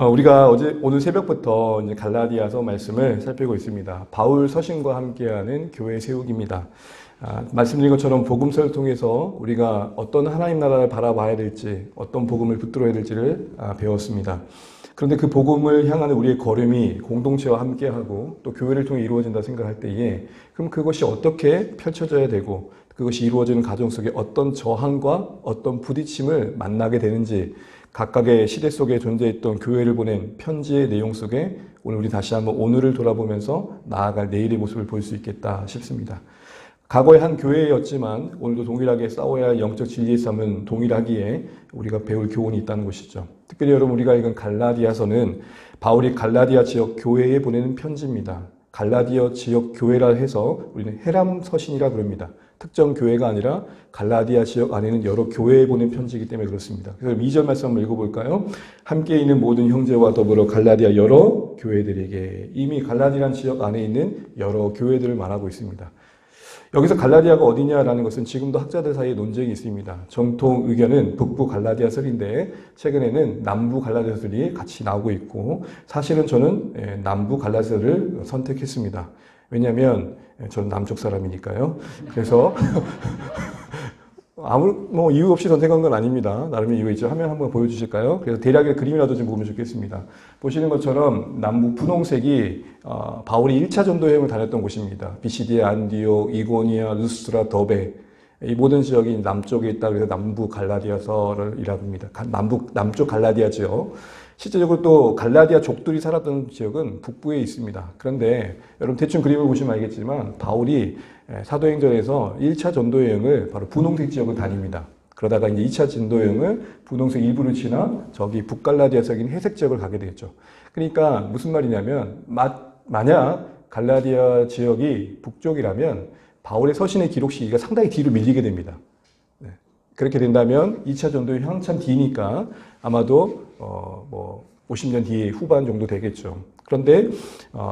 우리가 오늘 새벽부터 이제 갈라디아서 말씀을 살피고 있습니다. 바울 서신과 함께하는 교회 세우기입니다. 말씀드린 것처럼 복음서를 통해서 우리가 어떤 하나님 나라를 바라봐야 될지, 어떤 복음을 붙들어야 될지를 배웠습니다. 그런데 그 복음을 향하는 우리의 걸음이 공동체와 함께하고 또 교회를 통해 이루어진다 생각할 때에 그럼 그것이 어떻게 펼쳐져야 되고 그것이 이루어지는 과정 속에 어떤 저항과 어떤 부딪힘을 만나게 되는지 각각의 시대 속에 존재했던 교회를 보낸 편지의 내용 속에 오늘 우리 다시 한번 오늘을 돌아보면서 나아갈 내일의 모습을 볼 수 있겠다 싶습니다. 과거의 한 교회였지만 오늘도 동일하게 싸워야 할 영적 진리의 싸움은 동일하기에 우리가 배울 교훈이 있다는 것이죠. 특별히 여러분 우리가 읽은 갈라디아서는 바울이 갈라디아 지역 교회에 보내는 편지입니다. 갈라디아 지역 교회라 해서 우리는 헤람 서신이라 부릅니다. 특정 교회가 아니라 갈라디아 지역 안에는 여러 교회에 보낸 편지이기 때문에 그렇습니다. 그래서 2절 말씀 한번 읽어볼까요? 함께 있는 모든 형제와 더불어 갈라디아 여러 교회들에게, 이미 갈라디아 지역 안에 있는 여러 교회들을 말하고 있습니다. 여기서 갈라디아가 어디냐라는 것은 지금도 학자들 사이에 논쟁이 있습니다. 정통 의견은 북부 갈라디아설인데 최근에는 남부 갈라디아설이 같이 나오고 있고, 사실은 저는 남부 갈라디아설을 선택했습니다. 왜냐하면 저는 남쪽 사람이니까요. 그래서 아무 이유 없이 선택한 건 아닙니다. 나름의 이유가 있죠. 화면 한번 보여주실까요? 그래서 대략의 그림이라도 좀 보면 좋겠습니다. 보시는 것처럼 남부 분홍색이 바울이 1차 전도 여행을 다녔던 곳입니다. 비시디아, 안디옥, 이고니아, 루스트라, 더베, 이 모든 지역이 남쪽에 있다. 그래서 남부 갈라디아서이라고 합니다. 남쪽 갈라디아 지역. 실제적으로 또 갈라디아 족들이 살았던 지역은 북부에 있습니다. 그런데 여러분 대충 그림을 보시면 알겠지만 바울이 사도행전에서 1차 전도 여행을 바로 분홍색 지역을 다닙니다. 그러다가 이제 2차 전도 여행을 분홍색 일부를 지나 저기 북갈라디아 지역인 회색 지역을 가게 되겠죠. 그러니까 무슨 말이냐면 만약 갈라디아 지역이 북쪽이라면 바울의 서신의 기록 시기가 상당히 뒤로 밀리게 됩니다. 그렇게 된다면 2차 전도의 한참 뒤니까 아마도 50년 뒤 후반 정도 되겠죠. 그런데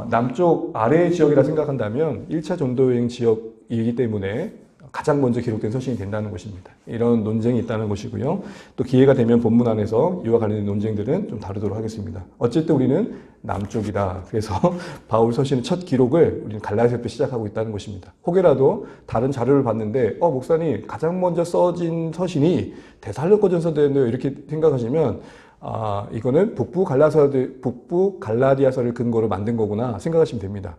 남쪽 아래 지역이라 생각한다면 1차 전도여행 지역이기 때문에 가장 먼저 기록된 서신이 된다는 것입니다. 이런 논쟁이 있다는 것이고요. 또 기회가 되면 본문 안에서 이와 관련된 논쟁들은 좀 다루도록 하겠습니다. 어쨌든 우리는 남쪽이다. 그래서 바울 서신의 첫 기록을 우리는 갈라디아서부터 시작하고 있다는 것입니다. 혹여라도 다른 자료를 봤는데 목사님 가장 먼저 써진 서신이 데살로니가전서인데요 이렇게 생각하시면 이거는 북부 갈라디아서를 근거로 만든 거구나 생각하시면 됩니다.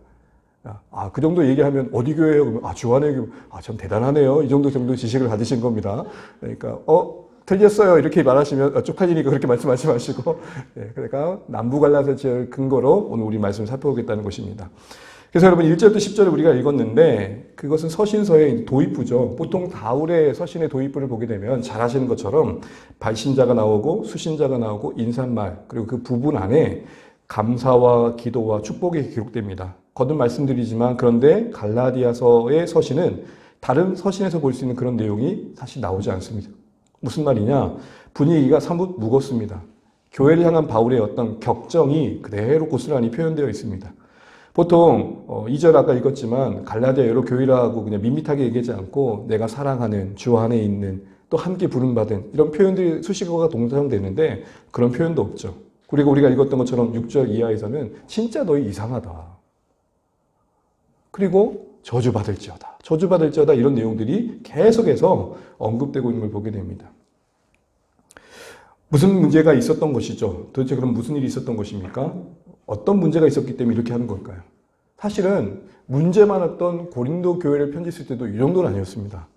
그 정도 얘기하면 어디 교회예요? 그러면 주한의 교회. 참 대단하네요. 이 정도 지식을 가지신 겁니다. 그러니까 틀렸어요. 이렇게 말하시면 쪽팔리니까 그렇게 말씀하지 마시고, 그러니까 남부 갈라디아 지역을 근거로 오늘 우리 말씀을 살펴보겠다는 것입니다. 그래서 여러분 1절부터 10절을 우리가 읽었는데 그것은 서신서의 도입부죠. 보통 바울의 서신의 도입부를 보게 되면 잘 아시는 것처럼 발신자가 나오고 수신자가 나오고 인사말, 그리고 그 부분 안에 감사와 기도와 축복이 기록됩니다. 거듭 말씀드리지만 그런데 갈라디아서의 서신은 다른 서신에서 볼 수 있는 그런 내용이 사실 나오지 않습니다. 무슨 말이냐? 분위기가 사뭇 무겁습니다. 교회를 향한 바울의 어떤 격정이 그대로 고스란히 표현되어 있습니다. 보통 2절 아까 읽었지만 갈라디아 여러 교회라고 그냥 밋밋하게 얘기하지 않고 내가 사랑하는 주 안에 있는 또 함께 부름받은 이런 표현들이 수식어가 동사되는데 그런 표현도 없죠. 그리고 우리가 읽었던 것처럼 6절 이하에서는 진짜 너희 이상하다. 그리고 저주받을지어다 이런 내용들이 계속해서 언급되고 있는 걸 보게 됩니다. 무슨 문제가 있었던 것이죠? 도대체 그럼 무슨 일이 있었던 것입니까? 어떤 문제가 있었기 때문에 이렇게 하는 걸까요? 사실은 문제 많았던 고린도 교회를 편지 쓸 때도 이 정도는 아니었습니다.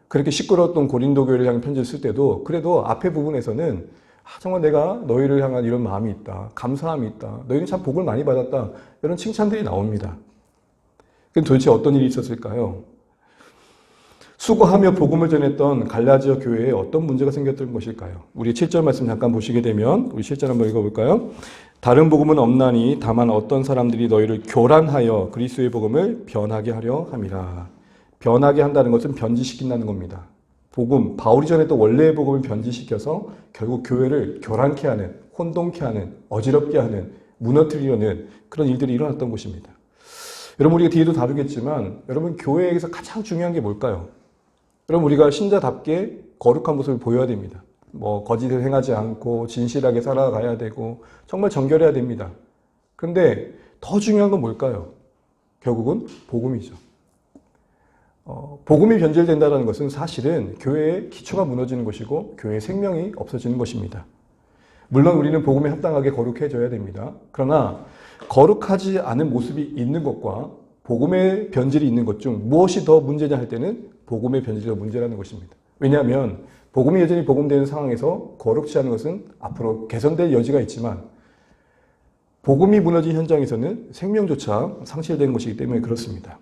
그렇게 시끄러웠던 고린도 교회를 향한 편지를 쓸 때도 그래도 앞에 부분에서는 정말 내가 너희를 향한 이런 마음이 있다. 감사함이 있다. 너희는 참 복을 많이 받았다. 이런 칭찬들이 나옵니다. 그럼 도대체 어떤 일이 있었을까요? 수고하며 복음을 전했던 갈라디아 교회에 어떤 문제가 생겼던 것일까요? 우리 7절 말씀 잠깐 보시게 되면 우리 7절 한번 읽어볼까요? 다른 복음은 없나니 다만 어떤 사람들이 너희를 교란하여 그리스도의 복음을 변하게 하려 함이라. 변하게 한다는 것은 변질시킨다는 겁니다. 바울이 전했던 원래의 복음을 변질시켜서 결국 교회를 교란케 하는, 혼동케 하는, 어지럽게 하는, 무너뜨리려는 그런 일들이 일어났던 것입니다. 여러분 우리가 뒤에도 다루겠지만 여러분 교회에서 가장 중요한 게 뭘까요? 여러분 우리가 신자답게 거룩한 모습을 보여야 됩니다. 뭐 거짓을 행하지 않고 진실하게 살아가야 되고 정말 정결해야 됩니다. 그런데 더 중요한 건 뭘까요? 결국은 복음이죠. 복음이 변질된다는 것은 사실은 교회의 기초가 무너지는 것이고 교회의 생명이 없어지는 것입니다. 물론 우리는 복음에 합당하게 거룩해져야 됩니다. 그러나 거룩하지 않은 모습이 있는 것과 복음의 변질이 있는 것 중 무엇이 더 문제냐 할 때는 복음의 변질이 더 문제라는 것입니다. 왜냐하면 복음이 여전히 복음되는 상황에서 거룩지 않은 것은 앞으로 개선될 여지가 있지만 복음이 무너진 현장에서는 생명조차 상실되는 것이기 때문에 그렇습니다.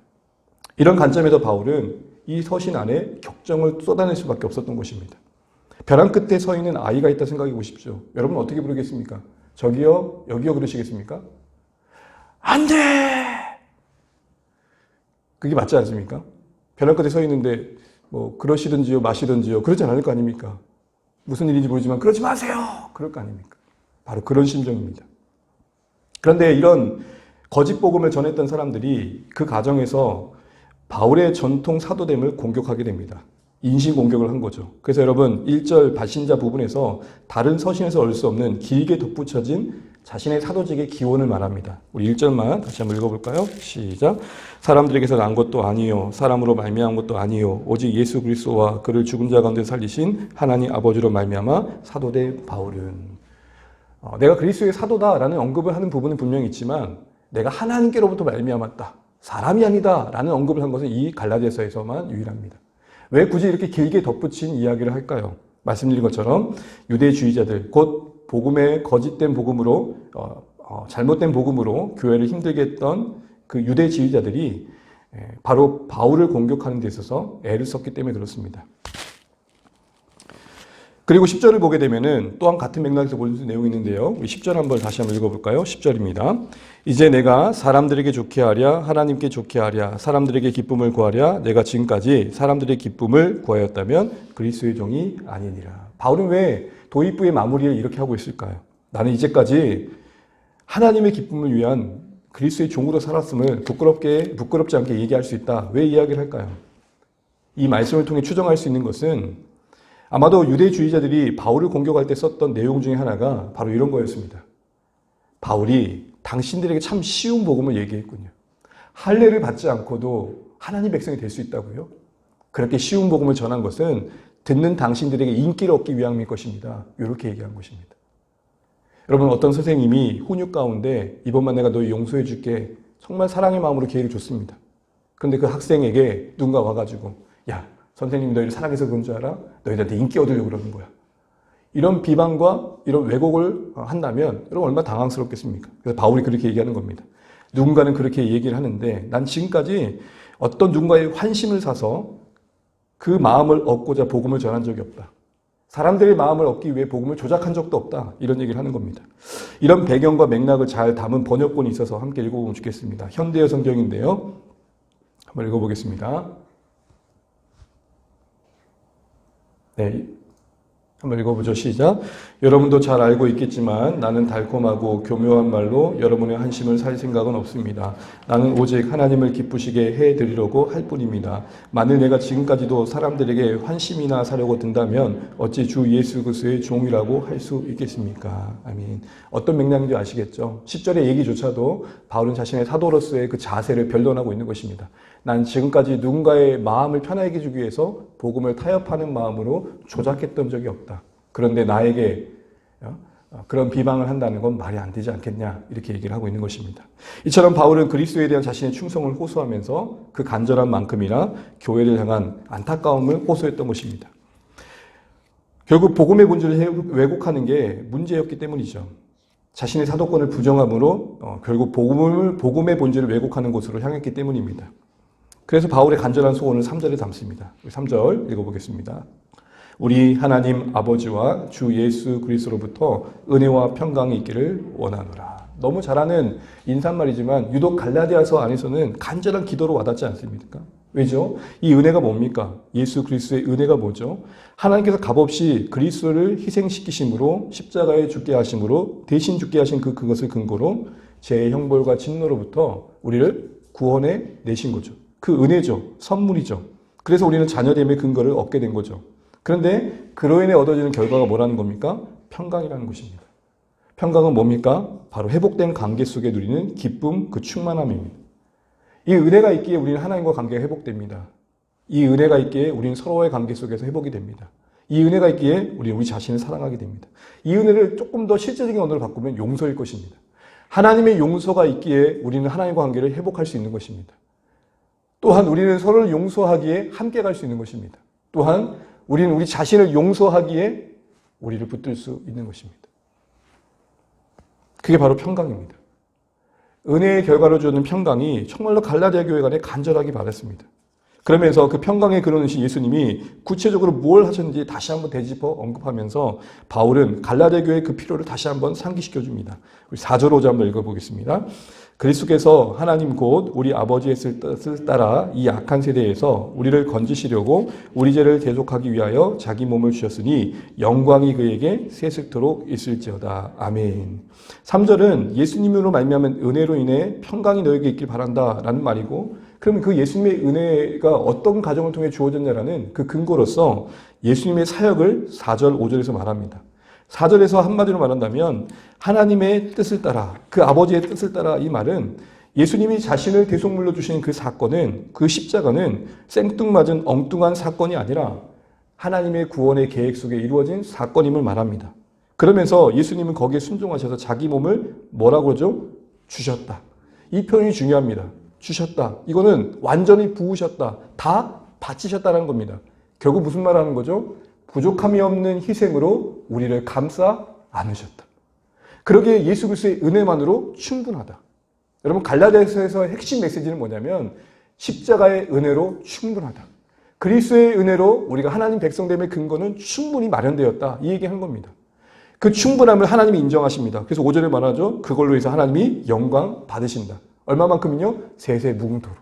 이런 관점에서 바울은 이 서신 안에 격정을 쏟아낼 수밖에 없었던 것입니다. 벼랑 끝에 서 있는 아이가 있다 생각해 보십시오. 여러분 어떻게 부르겠습니까? 저기요, 여기요 그러시겠습니까? 안 돼! 그게 맞지 않습니까? 벼랑 끝에 서 있는데 뭐 그러시든지요 마시든지요 그러지 않을 거 아닙니까? 무슨 일인지 모르지만 그러지 마세요! 그럴 거 아닙니까? 바로 그런 심정입니다. 그런데 이런 거짓 복음을 전했던 사람들이 그 과정에서 바울의 전통 사도됨을 공격하게 됩니다. 인신공격을 한 거죠. 그래서 여러분 1절 발신자 부분에서 다른 서신에서 얻을 수 없는 길게 덧붙여진 자신의 사도직의 기원을 말합니다. 우리 1절만 다시 한번 읽어볼까요? 시작. 사람들에게서 난 것도 아니요 사람으로 말미암은 것도 아니요 오직 예수 그리스도와 그를 죽은 자 가운데 살리신 하나님 아버지로 말미암아 사도된 바울은 내가 그리스도의 사도다라는 언급을 하는 부분은 분명히 있지만 내가 하나님께로부터 말미암았다. 사람이 아니다 라는 언급을 한 것은 이 갈라디아서에서만 유일합니다. 왜 굳이 이렇게 길게 덧붙인 이야기를 할까요? 말씀드린 것처럼 유대주의자들 곧 복음의 거짓된 복음으로 잘못된 복음으로 교회를 힘들게 했던 그 유대주의자들이 바로 바울을 공격하는 데 있어서 애를 썼기 때문에 그렇습니다. 그리고 10절을 보게 되면은 또한 같은 맥락에서 볼 수 있는 내용이 있는데요. 우리 10절 한번 다시 한번 읽어볼까요? 10절입니다. 이제 내가 사람들에게 좋게 하랴 하나님께 좋게 하랴 사람들에게 기쁨을 구하랴 내가 지금까지 사람들의 기쁨을 구하였다면 그리스도의 종이 아니니라. 바울은 왜 도입부의 마무리를 이렇게 하고 있을까요? 나는 이제까지 하나님의 기쁨을 위한 그리스도의 종으로 살았음을 부끄럽지 않게 얘기할 수 있다. 왜 이야기를 할까요? 이 말씀을 통해 추정할 수 있는 것은 아마도 유대주의자들이 바울을 공격할 때 썼던 내용 중에 하나가 바로 이런 거였습니다. 바울이 당신들에게 참 쉬운 복음을 얘기했군요. 할례를 받지 않고도 하나님 백성이 될 수 있다고요? 그렇게 쉬운 복음을 전한 것은 듣는 당신들에게 인기를 얻기 위함일 것입니다. 이렇게 얘기한 것입니다. 여러분 어떤 선생님이 훈육 가운데 이번만 내가 너희 용서해 줄게 정말 사랑의 마음으로 기회를 줬습니다. 그런데 그 학생에게 누군가 와가지고 야 선생님이 너희를 사랑해서 그런 줄 알아? 너희들한테 인기 얻으려고 그러는 거야. 이런 비방과 이런 왜곡을 한다면 여러분 얼마나 당황스럽겠습니까? 그래서 바울이 그렇게 얘기하는 겁니다. 누군가는 그렇게 얘기를 하는데 난 지금까지 어떤 누군가의 환심을 사서 그 마음을 얻고자 복음을 전한 적이 없다. 사람들의 마음을 얻기 위해 복음을 조작한 적도 없다. 이런 얘기를 하는 겁니다. 이런 배경과 맥락을 잘 담은 번역본이 있어서 함께 읽어보면 좋겠습니다. 현대어 성경인데요. 한번 읽어보겠습니다. 네, 한번 읽어보죠. 시작. 여러분도 잘 알고 있겠지만 나는 달콤하고 교묘한 말로 여러분의 한심을 살 생각은 없습니다. 나는 오직 하나님을 기쁘시게 해드리려고 할 뿐입니다. 만일 내가 지금까지도 사람들에게 환심이나 사려고 든다면 어찌 주 예수 그리스도의 종이라고 할 수 있겠습니까? 아멘. 어떤 맥락인지 아시겠죠? 10절의 얘기조차도 바울은 자신의 사도로서의 그 자세를 변론하고 있는 것입니다. 난 지금까지 누군가의 마음을 편하게 해주기 위해서 복음을 타협하는 마음으로 조작했던 적이 없다. 그런데 나에게 그런 비방을 한다는 건 말이 안 되지 않겠냐 이렇게 얘기를 하고 있는 것입니다. 이처럼 바울은 그리스도에 대한 자신의 충성을 호소하면서 그 간절한 만큼이나 교회를 향한 안타까움을 호소했던 것입니다. 결국 복음의 본질을 왜곡하는 게 문제였기 때문이죠. 자신의 사도권을 부정함으로 결국 복음의 본질을 왜곡하는 곳으로 향했기 때문입니다. 그래서 바울의 간절한 소원을 3절에 담습니다. 3절 읽어보겠습니다. 우리 하나님 아버지와 주 예수 그리스도로부터 은혜와 평강이 있기를 원하노라. 너무 잘하는 인사말이지만 유독 갈라디아서 안에서는 간절한 기도로 와닿지 않습니까? 왜죠? 이 은혜가 뭡니까? 예수 그리스도의 은혜가 뭐죠? 하나님께서 값없이 그리스도를 희생시키심으로 십자가에 죽게 하심으로 대신 죽게 하신 그것을 근거로 제 형벌과 진노로부터 우리를 구원해 내신 거죠. 그 은혜죠. 선물이죠. 그래서 우리는 자녀됨의 근거를 얻게 된 거죠. 그런데 그로 인해 얻어지는 결과가 뭐라는 겁니까? 평강이라는 것입니다. 평강은 뭡니까? 바로 회복된 관계 속에 누리는 기쁨, 그 충만함입니다. 이 은혜가 있기에 우리는 하나님과 관계가 회복됩니다. 이 은혜가 있기에 우리는 서로의 관계 속에서 회복이 됩니다. 이 은혜가 있기에 우리는 우리 자신을 사랑하게 됩니다. 이 은혜를 조금 더 실제적인 언어로 바꾸면 용서일 것입니다. 하나님의 용서가 있기에 우리는 하나님과 관계를 회복할 수 있는 것입니다. 또한 우리는 서로를 용서하기에 함께 갈 수 있는 것입니다. 또한 우리는 우리 자신을 용서하기에 우리를 붙들 수 있는 것입니다. 그게 바로 평강입니다. 은혜의 결과로 주는 평강이 정말로 갈라디아 교회 간에 간절하게 바랐습니다. 그러면서 그 평강의 근원이신 예수님이 구체적으로 뭘 하셨는지 다시 한번 되짚어 언급하면서 바울은 갈라디아 교회의 그 필요를 다시 한번 상기시켜 줍니다. 우리 4절 5절 한번 읽어보겠습니다. 그리스도께서 하나님 곧 우리 아버지의 뜻을 따라 이 악한 세대에서 우리를 건지시려고 우리 죄를 대속하기 위하여 자기 몸을 주셨으니 영광이 그에게 세세토록 있을지어다. 아멘. 3절은 예수님으로 말미암은 은혜로 인해 평강이 너에게 있길 바란다라는 말이고, 그러면 그 예수님의 은혜가 어떤 과정을 통해 주어졌냐라는 그 근거로서 예수님의 사역을 4절 5절에서 말합니다. 4절에서 한마디로 말한다면 하나님의 뜻을 따라, 그 아버지의 뜻을 따라, 이 말은 예수님이 자신을 대속물로 주신 그 사건은, 그 십자가는 생뚱맞은 엉뚱한 사건이 아니라 하나님의 구원의 계획 속에 이루어진 사건임을 말합니다. 그러면서 예수님은 거기에 순종하셔서 자기 몸을 뭐라고 하죠? 주셨다. 이 표현이 중요합니다. 주셨다. 이거는 완전히 부으셨다. 다 바치셨다는 겁니다. 결국 무슨 말 하는 거죠? 부족함이 없는 희생으로 우리를 감싸 안으셨다. 그러기에 예수 그리스도의 은혜만으로 충분하다. 여러분, 갈라디아서에서의 핵심 메시지는 뭐냐면 십자가의 은혜로 충분하다. 그리스도의 은혜로 우리가 하나님 백성됨의 근거는 충분히 마련되었다. 이 얘기한 겁니다. 그 충분함을 하나님이 인정하십니다. 그래서 5절에 말하죠. 그걸로 해서 하나님이 영광 받으신다. 얼마만큼은요? 세세 무궁토록.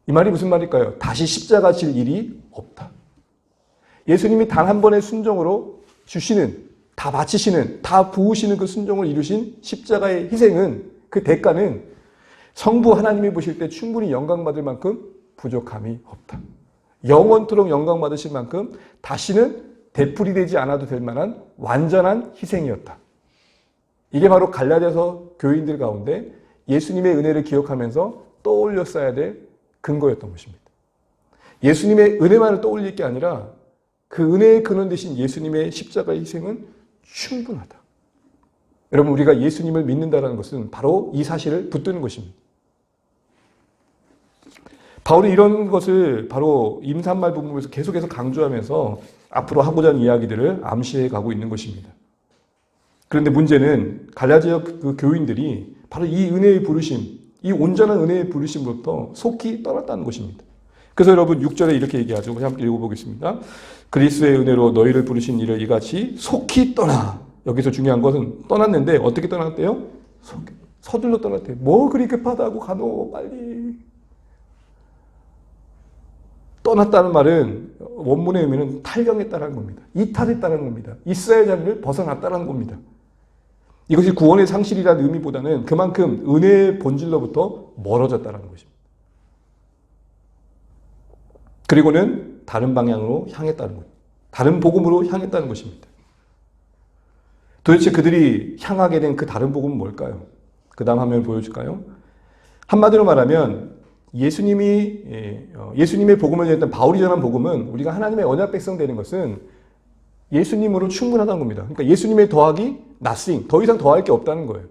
이 말이 무슨 말일까요? 다시 십자가 질 일이 없다. 예수님이 단 한 번의 순종으로 주시는, 다 바치시는, 다 부으시는 그 순종을 이루신 십자가의 희생은, 그 대가는 성부 하나님이 보실 때 충분히 영광받을 만큼 부족함이 없다. 영원토록 영광받으실 만큼 다시는 되풀이되지 않아도 될 만한 완전한 희생이었다. 이게 바로 갈라디아서 교인들 가운데 예수님의 은혜를 기억하면서 떠올렸어야 될 근거였던 것입니다. 예수님의 은혜만을 떠올릴 게 아니라 그 은혜의 근원 되신 예수님의 십자가의 희생은 충분하다. 여러분, 우리가 예수님을 믿는다는 것은 바로 이 사실을 붙드는 것입니다. 바울이 이런 것을 바로 임산말 부분에서 계속해서 강조하면서 앞으로 하고자 하는 이야기들을 암시해 가고 있는 것입니다. 그런데 문제는 갈라디아 그 교인들이 바로 이 은혜의 부르심, 이 온전한 은혜의 부르심으로부터 속히 떠났다는 것입니다. 그래서 여러분 6절에 이렇게 얘기하죠. 함께 읽어보겠습니다. 그리스도의 은혜로 너희를 부르신 이를 이같이 속히 떠나. 여기서 중요한 것은 떠났는데 어떻게 떠났대요? 서둘러 떠났대요. 뭐 그리 급하다고 가노 빨리. 떠났다는 말은 원문의 의미는 탈경했다는 겁니다. 이탈했다는 겁니다. 이스라엘 자리를 벗어났다는 겁니다. 이것이 구원의 상실이라는 의미보다는 그만큼 은혜의 본질로부터 멀어졌다는 것입니다. 그리고는 다른 방향으로 향했다는 것, 다른 복음으로 향했다는 것입니다. 도대체 그들이 향하게 된 그 다른 복음은 뭘까요? 그 다음 화면을 보여줄까요? 한마디로 말하면 예수님의 복음을 전했던 바울이 전한 복음은 우리가 하나님의 언약 백성 되는 것은 예수님으로 충분하다는 겁니다. 그러니까 예수님의 더하기 nothing, 더 이상 더할 게 없다는 거예요.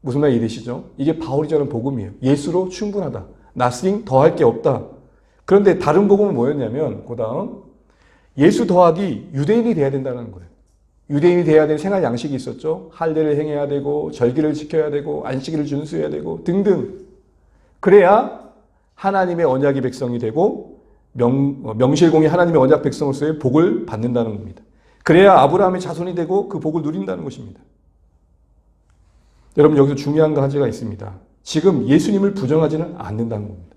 무슨 말 이해되시죠? 이게 바울이 전한 복음이에요. 예수로 충분하다. nothing, 더할 게 없다. 그런데 다른 복음은 뭐였냐면 그 다음 예수 더하기 유대인이 돼야 된다는 거예요. 유대인이 돼야 될 생활 양식이 있었죠. 할례를 행해야 되고 절기를 지켜야 되고 안식일을 준수해야 되고 등등. 그래야 하나님의 언약의 백성이 되고 명실공히 하나님의 언약 백성으로서의 복을 받는다는 겁니다. 그래야 아브라함의 자손이 되고 그 복을 누린다는 것입니다. 여러분, 여기서 중요한 거 한 가지가 있습니다. 지금 예수님을 부정하지는 않는다는 겁니다.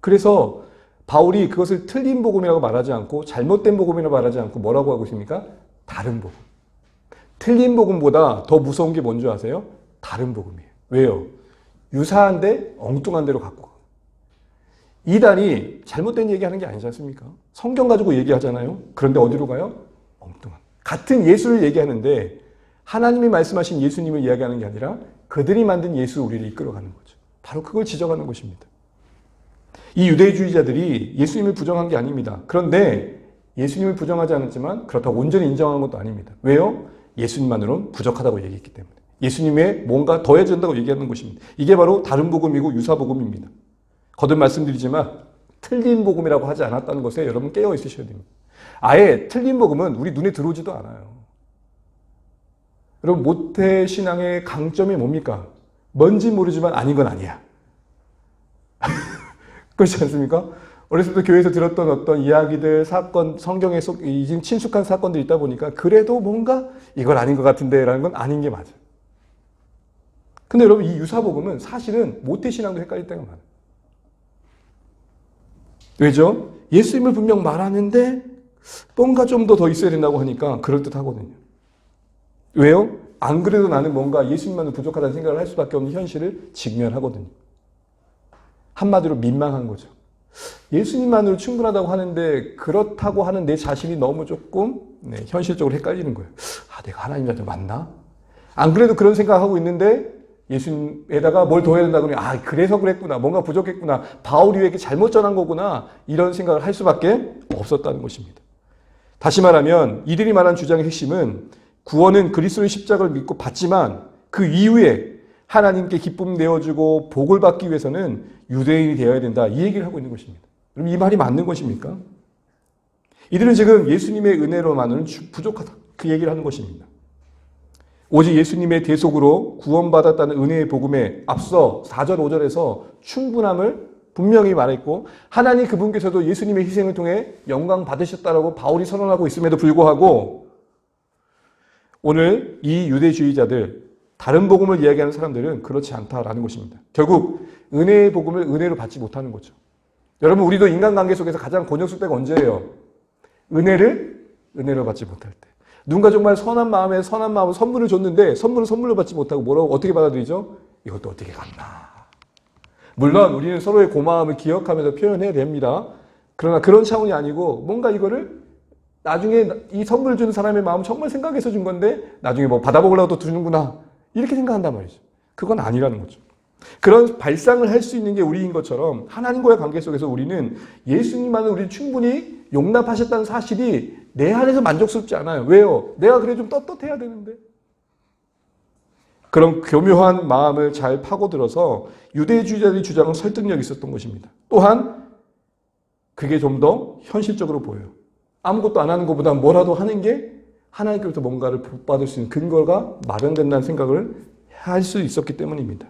그래서 바울이 그것을 틀린 복음이라고 말하지 않고 잘못된 복음이라고 말하지 않고 뭐라고 하고 있습니까? 다른 복음. 틀린 복음보다 더 무서운 게 뭔지 아세요? 다른 복음이에요. 왜요? 유사한데 엉뚱한 대로 갖고 가고. 이단이 잘못된 얘기하는 게 아니지 않습니까? 성경 가지고 얘기하잖아요. 그런데 어디로 가요? 엉뚱한. 같은 예수를 얘기하는데 하나님이 말씀하신 예수님을 이야기하는 게 아니라 그들이 만든 예수 우리를 이끌어가는 거죠. 바로 그걸 지적하는 것입니다. 이 유대주의자들이 예수님을 부정한 게 아닙니다. 그런데 예수님을 부정하지 않았지만 그렇다고 온전히 인정한 것도 아닙니다. 왜요? 예수님만으로는 부족하다고 얘기했기 때문에. 예수님의 뭔가 더해진다고 얘기하는 것입니다. 이게 바로 다른 복음이고 유사복음입니다. 거듭 말씀드리지만 틀린 복음이라고 하지 않았다는 것에 여러분 깨어 있으셔야 됩니다. 아예 틀린 복음은 우리 눈에 들어오지도 않아요. 여러분 모태신앙의 강점이 뭡니까? 뭔지 모르지만 아닌 건 아니야. 그렇지 않습니까? 어렸을 때 교회에서 들었던 어떤 이야기들, 사건, 성경에 친숙한 사건들이 있다 보니까 그래도 뭔가 이건 아닌 것 같은데 라는 건 아닌 게 맞아요. 근데 여러분 이 유사복음은 사실은 모태신앙도 헷갈릴 때가 많아요. 왜죠? 예수님을 분명 말하는데 뭔가 좀 더 있어야 된다고 하니까 그럴듯하거든요. 왜요? 안 그래도 나는 뭔가 예수님만은 부족하다는 생각을 할 수밖에 없는 현실을 직면하거든요. 한마디로 민망한 거죠. 예수님만으로 충분하다고 하는데 그렇다고 하는 내 자신이 너무 조금 현실적으로 헷갈리는 거예요. 아, 내가 하나님한테 맞나? 안 그래도 그런 생각하고 있는데 예수님에다가 뭘 더 해야 된다고 그러니 아, 그래서 그랬구나. 뭔가 부족했구나. 바울이 왜 이렇게 잘못 전한 거구나. 이런 생각을 할 수밖에 없었다는 것입니다. 다시 말하면 이들이 말한 주장의 핵심은 구원은 그리스도의 십자가를 믿고 받지만 그 이후에 하나님께 기쁨 내어주고 복을 받기 위해서는 유대인이 되어야 된다. 이 얘기를 하고 있는 것입니다. 그럼 이 말이 맞는 것입니까? 이들은 지금 예수님의 은혜로만은 부족하다. 그 얘기를 하는 것입니다. 오직 예수님의 대속으로 구원받았다는 은혜의 복음에 앞서 4절, 5절에서 충분함을 분명히 말했고 하나님 그분께서도 예수님의 희생을 통해 영광 받으셨다라고 바울이 선언하고 있음에도 불구하고 오늘 이 유대주의자들 다른 복음을 이야기하는 사람들은 그렇지 않다라는 것입니다. 결국 은혜의 복음을 은혜로 받지 못하는 거죠. 여러분 우리도 인간관계 속에서 가장 곤욕쓸 때가 언제예요? 은혜를 은혜로 받지 못할 때. 누군가 정말 선한 마음으로 선물을 줬는데 선물을 선물로 받지 못하고 뭐라고 어떻게 받아들이죠? 이것도 어떻게 갔나. 물론 우리는 서로의 고마움을 기억하면서 표현해야 됩니다. 그러나 그런 차원이 아니고 뭔가 이거를 나중에 이 선물을 주는 사람의 마음 정말 생각해서 준 건데 나중에 뭐 받아먹으려고 또 주는구나. 이렇게 생각한단 말이죠. 그건 아니라는 거죠. 그런 발상을 할 수 있는 게 우리인 것처럼 하나님과의 관계 속에서 우리는 예수님만은 우리를 충분히 용납하셨다는 사실이 내 안에서 만족스럽지 않아요. 왜요? 내가 그래 좀 떳떳해야 되는데. 그런 교묘한 마음을 잘 파고들어서 유대주의자들의 주장은 설득력이 있었던 것입니다. 또한 그게 좀 더 현실적으로 보여요. 아무것도 안 하는 것보다 뭐라도 하는 게 하나님께로부터 뭔가를 복받을 수 있는 근거가 마련된다는 생각을 할 수 있었기 때문입니다.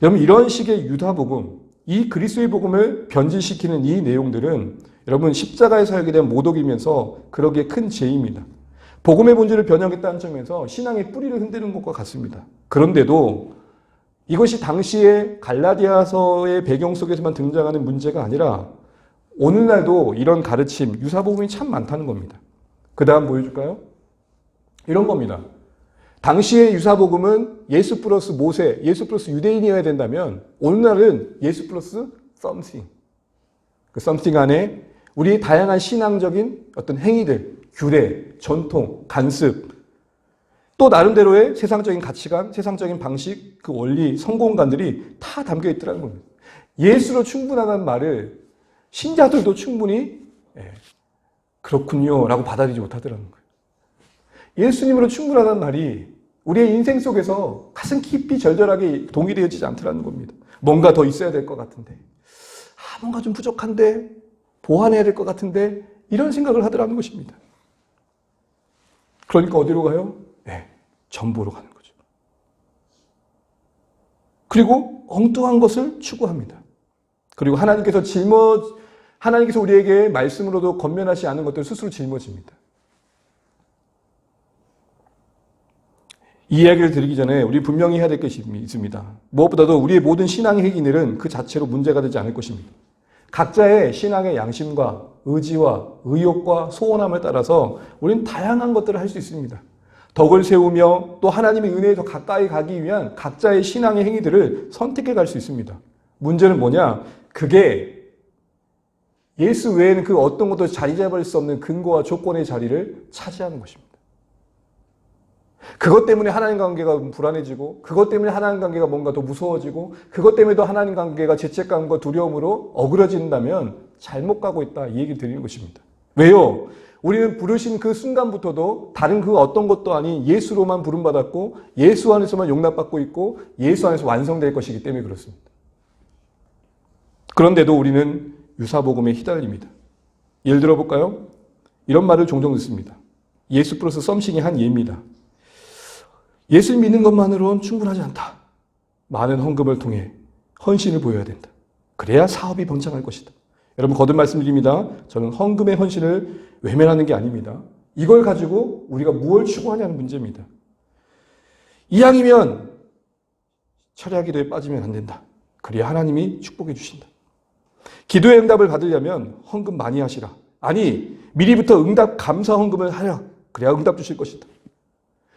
여러분 이런 식의 유다복음, 이 그리스도의 복음을 변질시키는 이 내용들은 여러분 십자가의 사역에 대한 모독이면서 그러기에 큰 죄입니다. 복음의 본질을 변형했다는 점에서 신앙의 뿌리를 흔드는 것과 같습니다. 그런데도 이것이 당시의 갈라디아서의 배경 속에서만 등장하는 문제가 아니라 오늘날도 이런 가르침, 유사복음이 참 많다는 겁니다. 그 다음 보여줄까요? 이런 겁니다. 당시의 유사복음은 예수 플러스 모세, 예수 플러스 유대인이어야 된다면 오늘날은 예수 플러스 something. 그 something 안에 우리의 다양한 신앙적인 어떤 행위들, 규례, 전통, 관습, 또 나름대로의 세상적인 가치관, 세상적인 방식, 그 원리, 성공관들이 다 담겨 있더라는 겁니다. 예수로 충분하다는 말을 신자들도 충분히 그렇군요 라고 받아들이지 못하더라는 거예요. 예수님으로 충분하다는 말이 우리의 인생 속에서 가슴 깊이 절절하게 동의되어지지 않더라는 겁니다. 뭔가 더 있어야 될 것 같은데, 뭔가 좀 부족한데, 보완해야 될 것 같은데, 이런 생각을 하더라는 것입니다. 그러니까 어디로 가요? 전보로 가는 거죠. 그리고 엉뚱한 것을 추구합니다. 그리고 하나님께서 우리에게 말씀으로도 권면하지 않은 것들을 스스로 짊어집니다. 이 이야기를 드리기 전에 우리 분명히 해야 될 것이 있습니다. 무엇보다도 우리의 모든 신앙의 행위들은 그 자체로 문제가 되지 않을 것입니다. 각자의 신앙의 양심과 의지와 의욕과 소원함을 따라서 우리는 다양한 것들을 할 수 있습니다. 덕을 세우며 또 하나님의 은혜에 더 가까이 가기 위한 각자의 신앙의 행위들을 선택해 갈 수 있습니다. 문제는 뭐냐? 그게 예수 외에는 그 어떤 것도 자리 잡을 수 없는 근거와 조건의 자리를 차지하는 것입니다. 그것 때문에 하나님 관계가 불안해지고, 그것 때문에 하나님 관계가 뭔가 더 무서워지고, 그것 때문에도 하나님 관계가 죄책감과 두려움으로 어그러진다면 잘못 가고 있다, 이 얘기 드리는 것입니다. 왜요? 우리는 부르신 그 순간부터도 다른 그 어떤 것도 아닌 예수로만 부름받았고, 예수 안에서만 용납받고 있고, 예수 안에서 완성될 것이기 때문에 그렇습니다. 그런데도 우리는 유사복음에 휘달립니다. 예를 들어 볼까요? 이런 말을 종종 듣습니다. 예수 플러스 썸씽이 한 예입니다. 예수 믿는 것만으로는 충분하지 않다. 많은 헌금을 통해 헌신을 보여야 된다. 그래야 사업이 번창할 것이다. 여러분, 거듭 말씀드립니다. 저는 헌금의 헌신을 외면하는 게 아닙니다. 이걸 가지고 우리가 무엇을 추구하냐는 문제입니다. 이왕이면 철야 기도에 빠지면 안 된다. 그래야 하나님이 축복해 주신다. 기도의 응답을 받으려면 헌금 많이 하시라. 아니, 미리부터 응답 감사 헌금을 하라. 그래야 응답 주실 것이다.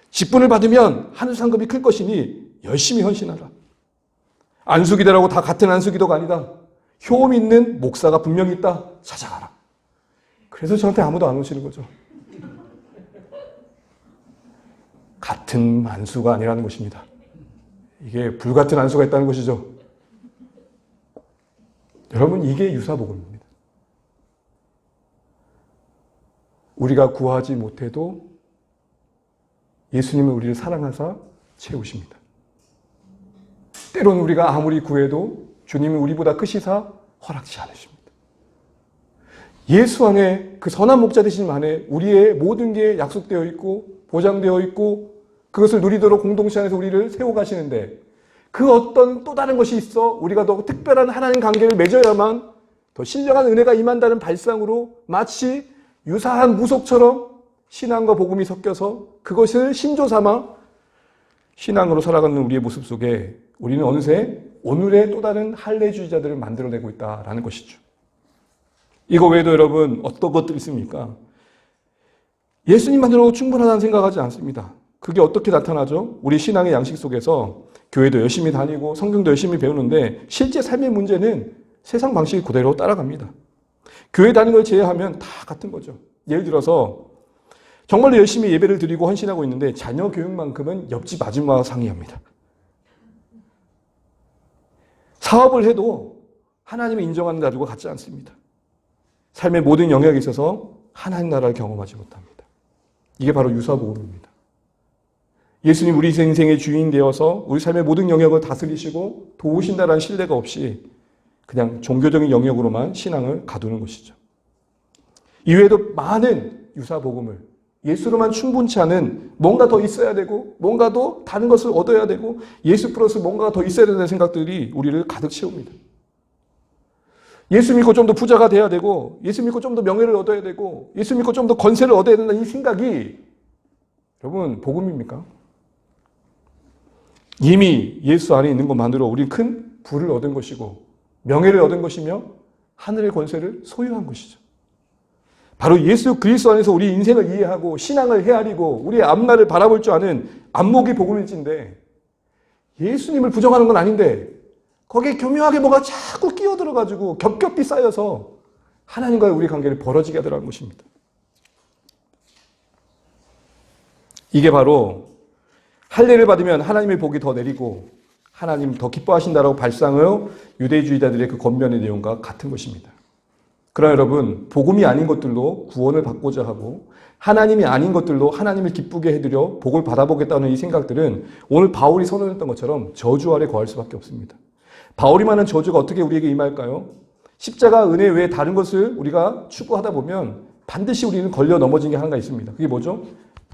직분을 받으면 하늘 상급이 클 것이니 열심히 헌신하라. 안수기도라고 다 같은 안수기도가 아니다. 효험 있는 목사가 분명히 있다. 찾아가라. 그래서 저한테 아무도 안 오시는 거죠. 같은 안수가 아니라는 것입니다. 이게 불같은 안수가 있다는 것이죠. 여러분, 이게 유사복음입니다. 우리가 구하지 못해도 예수님은 우리를 사랑하사 채우십니다. 때로는 우리가 아무리 구해도 주님은 우리보다 크시사 허락지 않으십니다. 예수 안에, 그 선한 목자 되신 안에 우리의 모든 게 약속되어 있고 보장되어 있고 그것을 누리도록 공동체 안에서 우리를 세워가시는데, 그 어떤 또 다른 것이 있어 우리가 더 특별한 하나님 관계를 맺어야만 더 신령한 은혜가 임한다는 발상으로 마치 유사한 무속처럼 신앙과 복음이 섞여서 그것을 신조 삼아 신앙으로 살아가는 우리의 모습 속에 우리는 어느새 오늘의 또 다른 할례주의자들을 만들어내고 있다라는 것이죠. 이거 외에도 여러분 어떤 것들이 있습니까? 예수님만으로 충분하다는 생각하지 않습니다. 그게 어떻게 나타나죠? 우리 신앙의 양식 속에서 교회도 열심히 다니고 성경도 열심히 배우는데 실제 삶의 문제는 세상 방식이 그대로 따라갑니다. 교회 다니는 걸 제외하면 다 같은 거죠. 예를 들어서 정말로 열심히 예배를 드리고 헌신하고 있는데 자녀 교육만큼은 옆집 아줌마와 상의합니다. 사업을 해도 하나님이 인정하는 자들과 같지 않습니다. 삶의 모든 영역에 있어서 하나님 나라를 경험하지 못합니다. 이게 바로 유사복음입니다. 예수님 우리 인생의 주인 되어서 우리 삶의 모든 영역을 다스리시고 도우신다라는 신뢰가 없이 그냥 종교적인 영역으로만 신앙을 가두는 것이죠. 이외에도 많은 유사복음을 예수로만 충분치 않은 뭔가 더 있어야 되고 뭔가 더 다른 것을 얻어야 되고 예수 플러스 뭔가 더 있어야 된다는 생각들이 우리를 가득 채웁니다. 예수 믿고 좀 더 부자가 돼야 되고 예수 믿고 좀 더 명예를 얻어야 되고 예수 믿고 좀 더 권세를 얻어야 된다는 이 생각이 여러분 복음입니까? 이미 예수 안에 있는 것만으로 우리 큰 부를 얻은 것이고 명예를 얻은 것이며 하늘의 권세를 소유한 것이죠. 바로 예수 그리스도 안에서 우리 인생을 이해하고 신앙을 헤아리고 우리의 앞날을 바라볼 줄 아는 안목이 복음일진데 예수님을 부정하는 건 아닌데 거기에 교묘하게 뭐가 자꾸 끼어들어가지고 겹겹이 쌓여서 하나님과의 우리 관계를 벌어지게 하더라는 것입니다. 이게 바로 할례를 받으면 하나님의 복이 더 내리고 하나님 더 기뻐하신다라고 발상하여 유대주의자들의 그 권면의 내용과 같은 것입니다. 그러나 여러분, 복음이 아닌 것들로 구원을 받고자 하고 하나님이 아닌 것들로 하나님을 기쁘게 해드려 복을 받아보겠다는 이 생각들은 오늘 바울이 선언했던 것처럼 저주 아래 거할 수밖에 없습니다. 바울이 말하는 저주가 어떻게 우리에게 임할까요? 십자가 은혜 외에 다른 것을 우리가 추구하다 보면 반드시 우리는 걸려 넘어진 게 하나가 있습니다. 그게 뭐죠?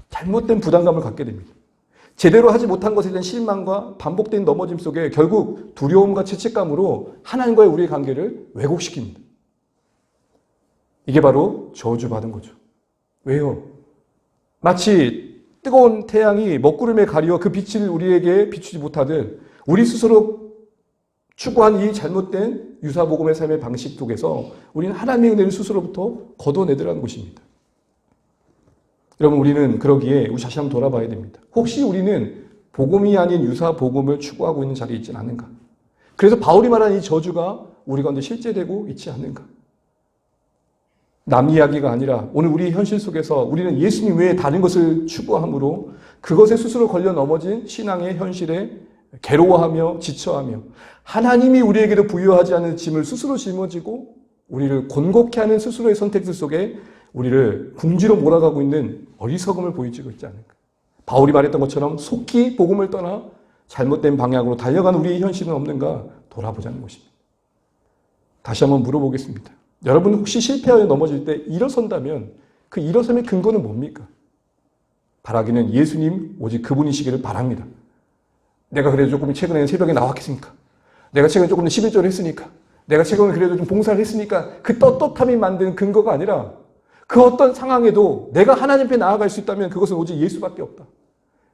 잘못된 부담감을 갖게 됩니다. 제대로 하지 못한 것에 대한 실망과 반복된 넘어짐 속에 결국 두려움과 죄책감으로 하나님과의 우리의 관계를 왜곡시킵니다. 이게 바로 저주받은 거죠. 왜요? 마치 뜨거운 태양이 먹구름에 가리워 그 빛을 우리에게 비추지 못하듯 우리 스스로 추구한 이 잘못된 유사복음의 삶의 방식 속에서 우리는 하나님의 은혜를 스스로부터 걷어내더라는 것입니다. 여러분, 우리는 그러기에 우리 다시 한번 돌아봐야 됩니다. 혹시 우리는 복음이 아닌 유사복음을 추구하고 있는 자리에 있지 않은가? 그래서 바울이 말하는 이 저주가 우리 가운데 실제되고 있지 않는가? 남 이야기가 아니라 오늘 우리 현실 속에서 우리는 예수님 외에 다른 것을 추구함으로 그것에 스스로 걸려 넘어진 신앙의 현실에 괴로워하며 지쳐하며 하나님이 우리에게도 부여하지 않은 짐을 스스로 짊어지고 우리를 곤곡해 하는 스스로의 선택들 속에 우리를 궁지로 몰아가고 있는 어리석음을 보여주고 있지 않을까. 바울이 말했던 것처럼 속히 복음을 떠나 잘못된 방향으로 달려간 우리의 현실은 없는가 돌아보자는 것입니다. 다시 한번 물어보겠습니다. 여러분 혹시 실패하여 넘어질 때 일어선다면 그 일어섬의 근거는 뭡니까? 바라기는 예수님 오직 그분이시기를 바랍니다. 내가 그래도 조금 최근에 새벽에 나왔겠습니까? 내가 최근에 조금 11조를 했으니까 내가 최근에 그래도 좀 봉사를 했으니까 그 떳떳함이 만든 근거가 아니라 그 어떤 상황에도 내가 하나님 앞에 나아갈 수 있다면 그것은 오직 예수밖에 없다.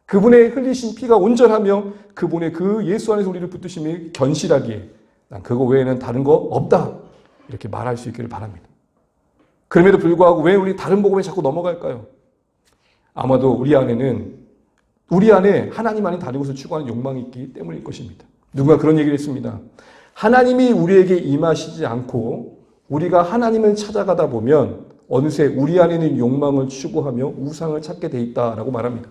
그분의 흘리신 피가 온전하며 그분의 그 예수 안에서 우리를 붙드심이 견실하기에 난 그거 외에는 다른 거 없다. 이렇게 말할 수 있기를 바랍니다. 그럼에도 불구하고 왜 우리 다른 복음에 자꾸 넘어갈까요? 아마도 우리 안에 하나님 안에 다른 것을 추구하는 욕망이 있기 때문일 것입니다. 누가 그런 얘기를 했습니다. 하나님이 우리에게 임하시지 않고 우리가 하나님을 찾아가다 보면 어느새 우리 안에 있는 욕망을 추구하며 우상을 찾게 돼 있다라고 말합니다.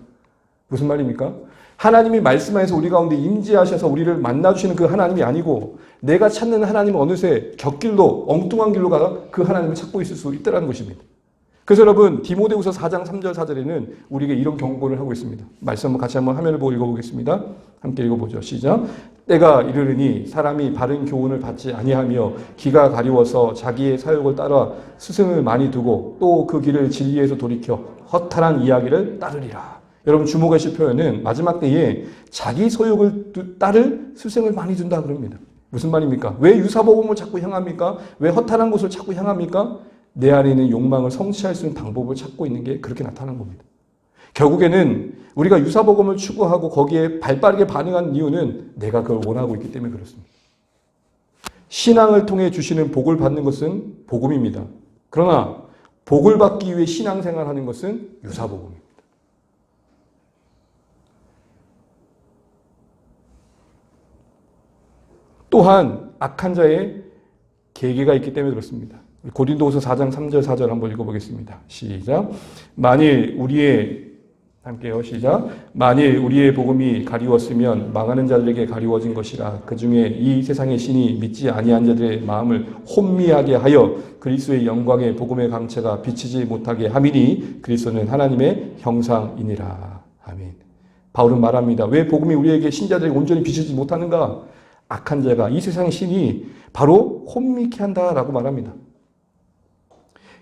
무슨 말입니까? 하나님이 말씀 안에서 우리 가운데 임재하셔서 우리를 만나주시는 그 하나님이 아니고 내가 찾는 하나님은 어느새 곁길로 엉뚱한 길로 가서 그 하나님을 찾고 있을 수 있다는 것입니다. 그래서 여러분 디모데후서 4장 3절 4절에는 우리에게 이런 경고를 하고 있습니다. 말씀 한번 같이 한번 화면을 보고 읽어보겠습니다. 함께 읽어보죠. 시작. 때가 이르르니 사람이 바른 교훈을 받지 아니하며 기가 가리워서 자기의 사욕을 따라 스승을 많이 두고 또 그 길을 진리에서 돌이켜 허탈한 이야기를 따르리라. 여러분 주목하실 표현은 마지막 때에 자기 소욕을 따를 스승을 많이 둔다 그럽니다. 무슨 말입니까? 왜 유사복음을 자꾸 향합니까? 왜 허탈한 곳을 자꾸 향합니까? 내 안에 있는 욕망을 성취할 수 있는 방법을 찾고 있는 게 그렇게 나타나는 겁니다. 결국에는 우리가 유사복음을 추구하고 거기에 발빠르게 반응한 이유는 내가 그걸 원하고 있기 때문에 그렇습니다. 신앙을 통해 주시는 복을 받는 것은 복음입니다. 그러나 복을 받기 위해 신앙생활하는 것은 유사복음입니다. 또한 악한 자의 계계가 있기 때문에 그렇습니다. 고린도후서 4장 3절 4절 한번 읽어보겠습니다. 시작. 만일 우리의 복음이 가리웠으면 망하는 자들에게 가리워진 것이라. 그 중에 이 세상의 신이 믿지 아니한 자들의 마음을 혼미하게 하여 그리스도의 영광의 복음의 강체가 비치지 못하게 함이니 그리스도는 하나님의 형상이니라. 아멘. 바울은 말합니다. 왜 복음이 우리에게 신자들에게 온전히 비치지 못하는가? 악한 자가 이 세상의 신이 바로 혼미케 한다라고 말합니다.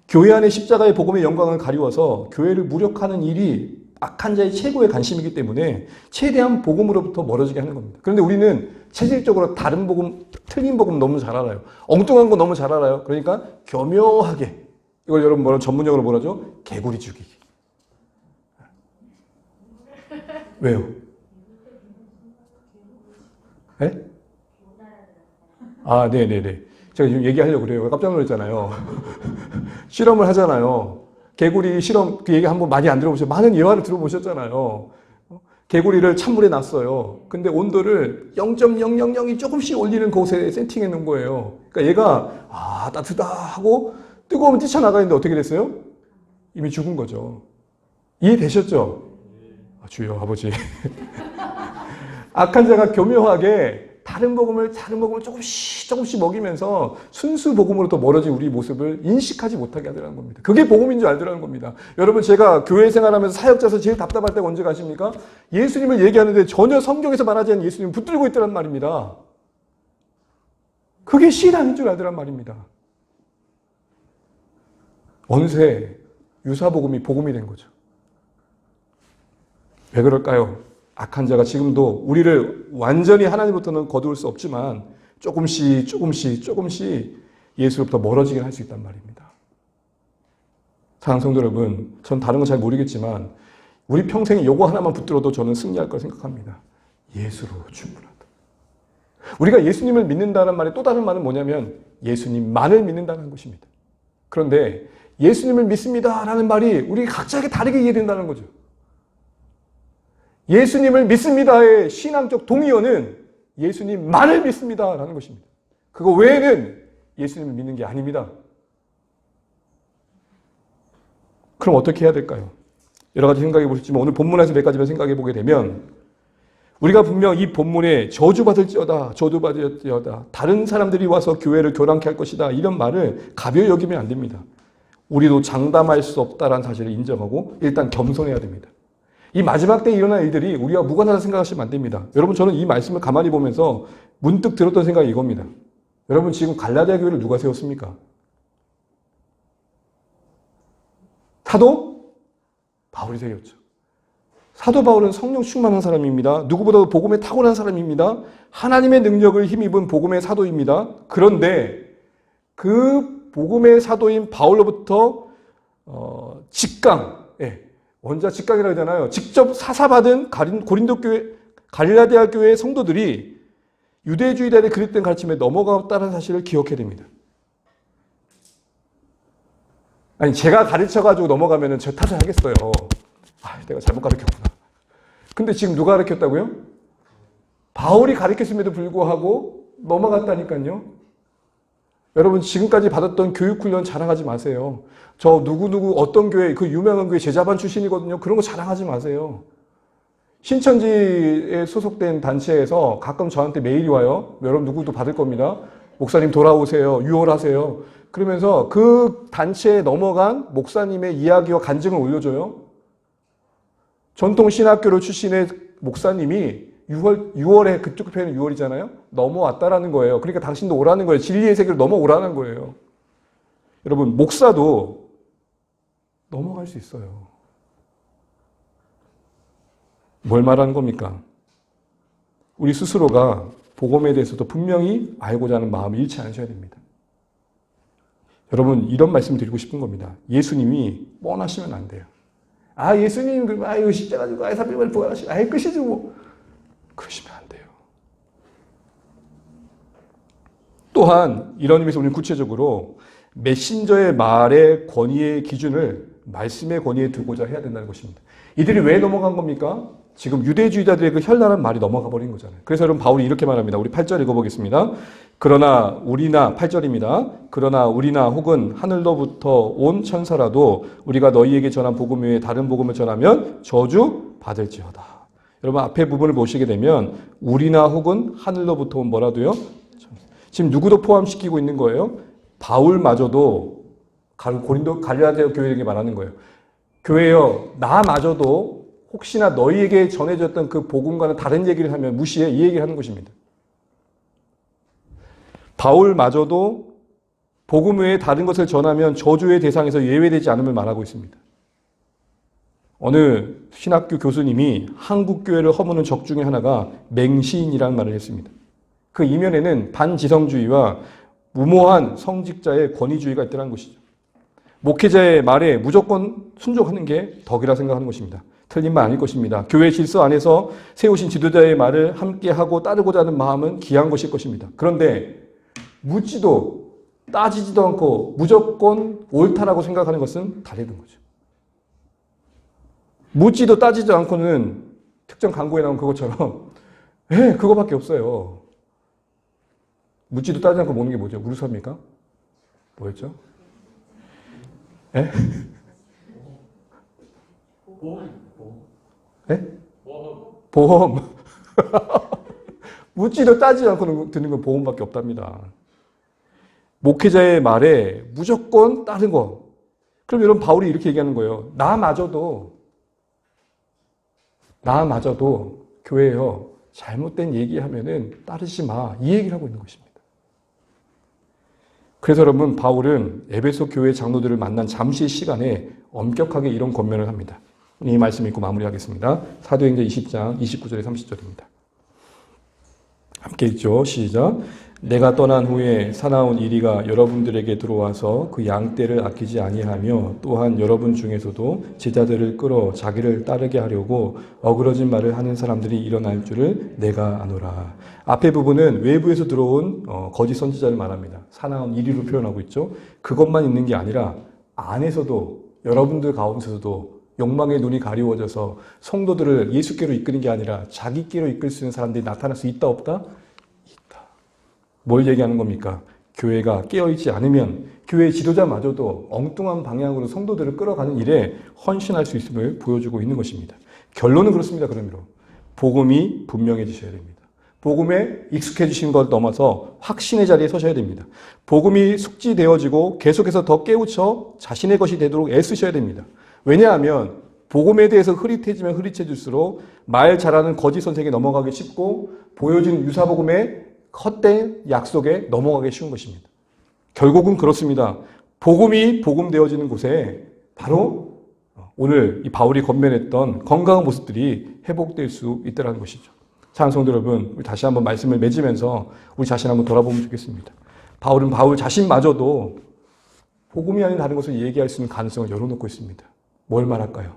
교회 안에 십자가의 복음의 영광을 가리워서 교회를 무력화하는 일이 악한 자의 최고의 관심이기 때문에 최대한 복음으로부터 멀어지게 하는 겁니다. 그런데 우리는 체질적으로 다른 복음, 틀린 복음 너무 잘 알아요. 엉뚱한 거 너무 잘 알아요. 그러니까 교묘하게 이걸 여러분 전문용어로 뭐라죠? 개구리 죽이기. 왜요? 네? 아, 네네네. 제가 지금 얘기하려고 그래요. 깜짝 놀랐잖아요. 실험을 하잖아요. 개구리 실험, 그 얘기 한번 많이 안 들어보셨어요? 많은 예화를 들어보셨잖아요. 개구리를 찬물에 놨어요. 근데 온도를 0.000이 조금씩 올리는 곳에 세팅해 놓은 거예요. 그러니까 얘가, 따뜻하다 하고 뜨거우면 뛰쳐나가는데 어떻게 됐어요? 이미 죽은 거죠. 이해되셨죠? 주여, 아버지. 악한 자가 교묘하게 다른 복음을 조금씩 먹이면서 순수 복음으로 더 멀어진 우리 모습을 인식하지 못하게 하더라는 겁니다. 그게 복음인 줄 알더라는 겁니다. 여러분 제가 교회 생활하면서 사역자서 제일 답답할 때가 언제 가십니까? 예수님을 얘기하는데 전혀 성경에서 말하지 않는 예수님을 붙들고 있더란 말입니다. 그게 신앙인 줄 알더란 말입니다. 어느새 유사복음이 복음이 된 거죠. 왜 그럴까요? 악한 자가 지금도 우리를 완전히 하나님부터는 거두을 수 없지만 조금씩 예수로부터 멀어지긴 할 수 있단 말입니다. 사랑하는 성도 여러분, 전 다른 건 잘 모르겠지만 우리 평생에 요거 하나만 붙들어도 저는 승리할 걸 생각합니다. 예수로 충분하다. 우리가 예수님을 믿는다는 말의 또 다른 말은 뭐냐면 예수님만을 믿는다는 것입니다. 그런데 예수님을 믿습니다라는 말이 우리 각자에게 다르게 이해된다는 거죠. 예수님을 믿습니다의 신앙적 동의어는 예수님만을 믿습니다라는 것입니다. 그거 외에는 예수님을 믿는 게 아닙니다. 그럼 어떻게 해야 될까요? 여러 가지 생각해 보셨지만 오늘 본문에서 몇 가지만 생각해 보게 되면 우리가 분명 이 본문에 저주받을지어다, 저주받을지어다, 다른 사람들이 와서 교회를 교란케 할 것이다, 이런 말을 가벼이 여기면 안 됩니다. 우리도 장담할 수 없다라는 사실을 인정하고 일단 겸손해야 됩니다. 이 마지막 때 일어날 일들이 우리와 무관하다 생각하시면 안 됩니다. 여러분, 저는 이 말씀을 가만히 보면서 문득 들었던 생각이 이겁니다. 여러분, 지금 갈라디아 교회를 누가 세웠습니까? 사도 바울이 세웠죠. 사도 바울은 성령 충만한 사람입니다. 누구보다도 복음에 탁월한 사람입니다. 하나님의 능력을 힘입은 복음의 사도입니다. 그런데 그 복음의 사도인 바울로부터 직강, 원자 직강이라고 하잖아요. 직접 사사받은 고린도 교회, 갈라디아 교회의 성도들이 유대주의자들의 그릇된 가르침에 넘어갔다는 사실을 기억해야 됩니다. 아니, 제가 가르쳐가지고 넘어가면 저 탓을 하겠어요. 내가 잘못 가르쳤구나. 근데 지금 누가 가르쳤다고요? 바울이 가르쳤음에도 불구하고 넘어갔다니까요. 여러분, 지금까지 받았던 교육훈련 자랑하지 마세요. 저 누구누구 어떤 교회, 그 유명한 교회 제자반 출신이거든요. 그런 거 자랑하지 마세요. 신천지에 소속된 단체에서 가끔 저한테 메일이 와요. 여러분 누구도 받을 겁니다. 목사님 돌아오세요. 유월하세요. 그러면서 그 단체에 넘어간 목사님의 이야기와 간증을 올려줘요. 전통 신학교로 출신의 목사님이 6월에 그쪽 표현은 6월이잖아요. 넘어왔다라는 거예요. 그러니까 당신도 오라는 거예요. 진리의 세계로 넘어오라는 거예요. 여러분, 목사도 넘어갈 수 있어요. 뭘 말하는 겁니까? 우리 스스로가 복음에 대해서도 분명히 알고자 하는 마음을 잃지 않으셔야 됩니다. 여러분, 이런 말씀 드리고 싶은 겁니다. 예수님이 뻔하시면 안 돼요. 예수님, 이거 십자가 지고, 사병을 부활하시고, 끝이지 뭐. 그러시면 안 돼요. 또한, 이런 의미에서 우리는 구체적으로 메신저의 말의 권위의 기준을 말씀의 권위에 두고자 해야 된다는 것입니다. 이들이 왜 넘어간 겁니까? 지금 유대주의자들의 그 현란한 말이 넘어가 버린 거잖아요. 그래서 여러분, 바울이 이렇게 말합니다. 우리 8절 읽어보겠습니다. 그러나 우리나, 8절입니다. 그러나 우리나 혹은 하늘로부터 온 천사라도 우리가 너희에게 전한 복음 외에 다른 복음을 전하면 저주 받을지어다. 여러분, 앞에 부분을 보시게 되면 우리나 혹은 하늘로부터 온 뭐라도요? 지금 누구도 포함시키고 있는 거예요? 바울마저도 고린도 갈라디아 교회에게 말하는 거예요. 교회여, 나마저도 혹시나 너희에게 전해졌던 그 복음과는 다른 얘기를 하면 무시해, 이 얘기를 하는 것입니다. 바울마저도 복음 외에 다른 것을 전하면 저주의 대상에서 예외되지 않음을 말하고 있습니다. 어느 신학교 교수님이 한국 교회를 허무는 적 중에 하나가 맹시인이라는 말을 했습니다. 그 이면에는 반지성주의와 무모한 성직자의 권위주의가 있다는 것이죠. 목회자의 말에 무조건 순종하는 게 덕이라 생각하는 것입니다. 틀린 말 아닐 것입니다. 교회 질서 안에서 세우신 지도자의 말을 함께하고 따르고자 하는 마음은 귀한 것일 것입니다. 그런데 묻지도 따지지도 않고 무조건 옳다라고 생각하는 것은 다른 거죠. 묻지도 따지지도 않고는 특정 광고에 나온 그것처럼 그거밖에 없어요. 묻지도 따지지 않고 먹는 게 뭐죠? 무르삽니까? 뭐였죠? 보험. 묻지도 따지지 않고 듣는 건 보험밖에 없답니다. 목회자의 말에 무조건 따른 거. 그럼 여러분, 바울이 이렇게 얘기하는 거예요. 나마저도 교회에요, 잘못된 얘기하면은 따르지 마, 이 얘기를 하고 있는 것입니다. 그래서 여러분, 바울은 에베소 교회 장로들을 만난 잠시의 시간에 엄격하게 이런 권면을 합니다. 이 말씀 읽고 마무리하겠습니다. 사도행전 20장 29절에 30절입니다. 함께 읽죠. 시작. 내가 떠난 후에 사나운 이리가 여러분들에게 들어와서 그 양떼를 아끼지 아니하며 또한 여러분 중에서도 제자들을 끌어 자기를 따르게 하려고 어그러진 말을 하는 사람들이 일어날 줄을 내가 아노라. 앞에 부분은 외부에서 들어온 거짓 선지자를 말합니다. 사나운 이리로 표현하고 있죠. 그것만 있는 게 아니라 안에서도, 여러분들 가운데서도 욕망의 눈이 가리워져서 성도들을 예수께로 이끄는 게 아니라 자기께로 이끌 수 있는 사람들이 나타날 수 있다, 없다? 있다. 뭘 얘기하는 겁니까? 교회가 깨어있지 않으면 교회 지도자마저도 엉뚱한 방향으로 성도들을 끌어가는 일에 헌신할 수 있음을 보여주고 있는 것입니다. 결론은 그렇습니다. 그러므로 복음이 분명해지셔야 됩니다. 복음에 익숙해지신 걸 넘어서 확신의 자리에 서셔야 됩니다. 복음이 숙지되어지고 계속해서 더 깨우쳐 자신의 것이 되도록 애쓰셔야 됩니다. 왜냐하면 복음에 대해서 흐릿해지면 흐릿해질수록 말 잘하는 거짓 선생에 넘어가기 쉽고 보여진 유사복음의 헛된 약속에 넘어가기 쉬운 것입니다. 결국은 그렇습니다. 복음이 복음되어지는 곳에 바로 오늘 이 바울이 건면했던 건강한 모습들이 회복될 수 있다는 것이죠. 찬송도 여러분, 우리 다시 한번 말씀을 맺으면서 우리 자신 한번 돌아보면 좋겠습니다. 바울은 바울 자신마저도 복음이 아닌 다른 것을 얘기할 수 있는 가능성을 열어놓고 있습니다. 뭘 말할까요?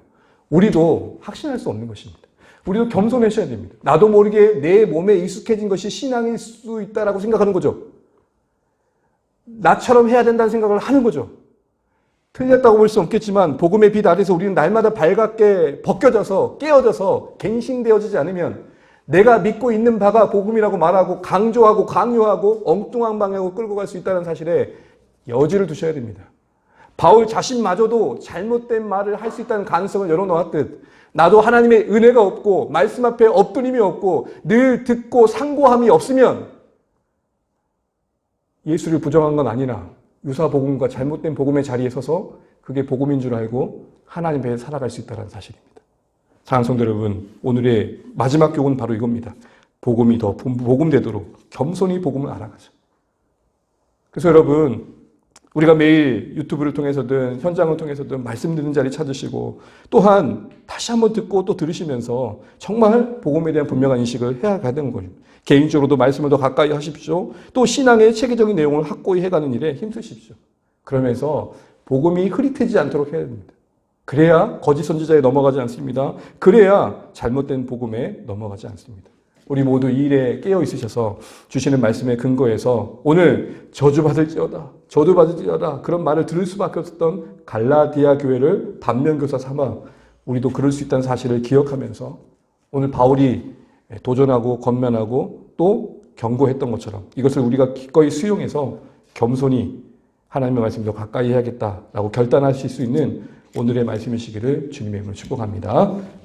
우리도 확신할 수 없는 것입니다. 우리도 겸손해져야 됩니다. 나도 모르게 내 몸에 익숙해진 것이 신앙일 수 있다라고 생각하는 거죠. 나처럼 해야 된다는 생각을 하는 거죠. 틀렸다고 볼 수 없겠지만 복음의 빛 아래서 우리는 날마다 발갛게 벗겨져서 깨어져서 갱신되어지지 않으면 내가 믿고 있는 바가 복음이라고 말하고 강조하고 강요하고 엉뚱한 방향으로 끌고 갈 수 있다는 사실에 여지를 두셔야 됩니다. 바울 자신마저도 잘못된 말을 할 수 있다는 가능성을 열어놓았듯 나도 하나님의 은혜가 없고 말씀 앞에 엎드림이 없고 늘 듣고 상고함이 없으면 예수를 부정한 건 아니나 유사 복음과 잘못된 복음의 자리에 서서 그게 복음인 줄 알고 하나님 배에 살아갈 수 있다는 사실입니다. 사랑하는 성도 여러분, 오늘의 마지막 교훈은 바로 이겁니다. 복음이 더 복음되도록 겸손히 복음을 알아가자. 그래서 여러분, 우리가 매일 유튜브를 통해서든 현장을 통해서든 말씀 듣는 자리 찾으시고 또한 다시 한번 듣고 또 들으시면서 정말 복음에 대한 분명한 인식을 해야 되는 거예요. 개인적으로도 말씀을 더 가까이 하십시오. 또 신앙의 체계적인 내용을 확고히 해가는 일에 힘쓰십시오. 그러면서 복음이 흐릿해지지 않도록 해야 됩니다. 그래야 거짓 선지자에 넘어가지 않습니다. 그래야 잘못된 복음에 넘어가지 않습니다. 우리 모두 이 일에 깨어 있으셔서 주시는 말씀에 근거해서 오늘 저주받을지어다, 저주받을지어다 그런 말을 들을 수밖에 없었던 갈라디아 교회를 반면교사 삼아 우리도 그럴 수 있다는 사실을 기억하면서 오늘 바울이 도전하고 권면하고 또 경고했던 것처럼 이것을 우리가 기꺼이 수용해서 겸손히 하나님의 말씀을 더 가까이 해야겠다라고 결단하실 수 있는 오늘의 말씀이시기를 주님의 이름으로 축복합니다.